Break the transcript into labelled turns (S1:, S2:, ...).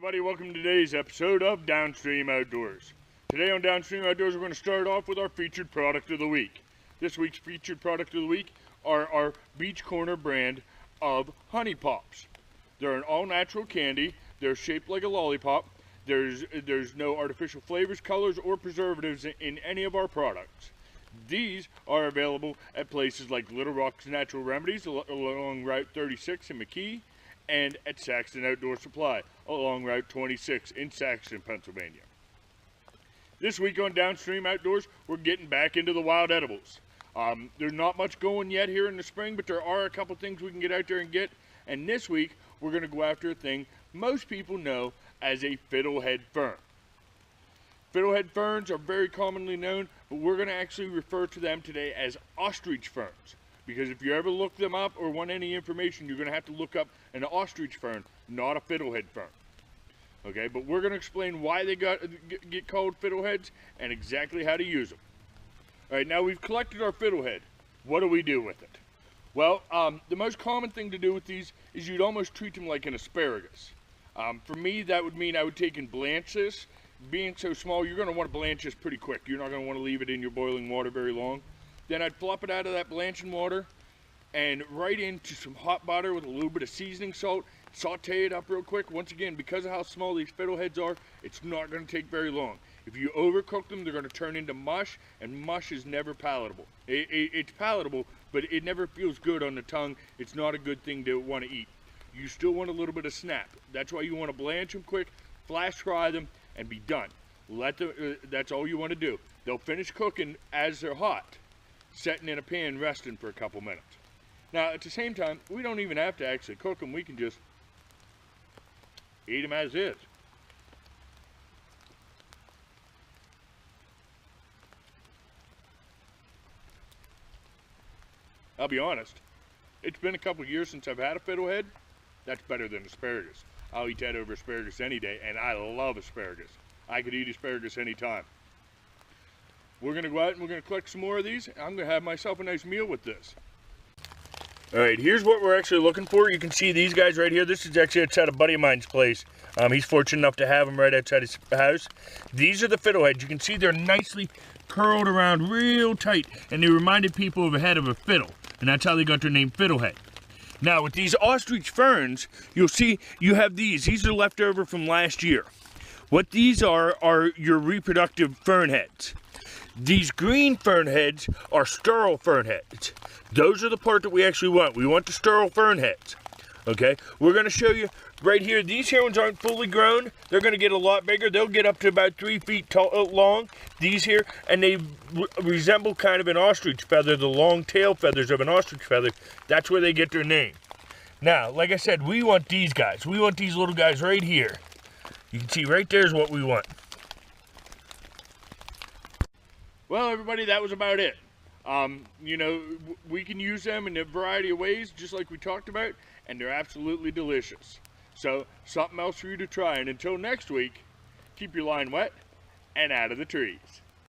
S1: everybody, welcome to today's episode of DownStream Outdoors. Today on DownStream Outdoors, we're going to start off with our featured product of the week. This week's featured product of the week are our Beach Corner brand of Honey Pops. They're an all-natural candy. They're shaped like a lollipop. There's no artificial flavors, colors, or preservatives in any of our products. These are available at places like Little Rock's Natural Remedies along Route 36 in McKee, and at Saxton Outdoor Supply along Route 26 in Saxton, Pennsylvania. This week on DownStream Outdoors, we're getting back into the wild edibles. There's not much going yet here in the spring, but there are a couple things we can get out there and get. And this week, we're going to go after a thing most people know as a Fiddlehead fern. Fiddlehead ferns are very commonly known, but we're going to actually refer to them today as ostrich ferns. Because if you ever look them up or want any information, you're going to have to look up an ostrich fern, not a fiddlehead fern. Okay, but we're going to explain why they get called fiddleheads and exactly how to use them. All right, now we've collected our fiddlehead. What do we do with it? Well, the most common thing to do with these is you'd almost treat them like an asparagus. For me, that would mean I would take and blanch this. Being so small, you're going to want to blanch this pretty quick. You're not going to want to leave it in your boiling water very long. Then I'd flop it out of that blanching water and right into some hot butter with a little bit of seasoning salt. Saute it up real quick. Once again, because of how small these fiddleheads are, it's not going to take very long. If you overcook them, they're going to turn into mush, and mush is never palatable. It's palatable, but it never feels good on the tongue. It's not a good thing to want to eat. You still want a little bit of snap. That's why you want to blanch them quick, flash fry them, and be done. That's all you want to do. They'll finish cooking as they're hot, setting in a pan, resting for a couple minutes. Now, at the same time, we don't even have to actually cook them. We can just eat them as is. I'll be honest, it's been a couple years since I've had a fiddlehead. That's better than asparagus. I'll eat that over asparagus any day, and I love asparagus. I could eat asparagus anytime. We're going to go out and we're going to collect some more of these. I'm going to have myself a nice meal with this. All right, here's what we're actually looking for. You can see these guys right here. This is actually outside a buddy of mine's place. He's fortunate enough to have them right outside his house. These are the fiddleheads. You can see they're nicely curled around real tight, and they reminded people of a head of a fiddle, and that's how they got their name Fiddlehead. Now, with these ostrich ferns, you'll see you have these. These are left over from last year. What these are your reproductive fern heads. These green fern heads are sterile fern heads. Those are the part that we actually want. We want the sterile fern heads. Okay, we're going to show you right here. These here ones aren't fully grown. They're going to get a lot bigger. They'll get up to about 3 feet long. These here, and they resemble kind of an ostrich feather, the long tail feathers of an ostrich feather. That's where they get their name. Now, like I said, we want these guys. We want these little guys right here. You can see right there is what we want. Well, everybody, that was about it. You know, we can use them in a variety of ways, just like we talked about, and they're absolutely delicious. So, something else for you to try. And until next week, keep your line wet and out of the trees.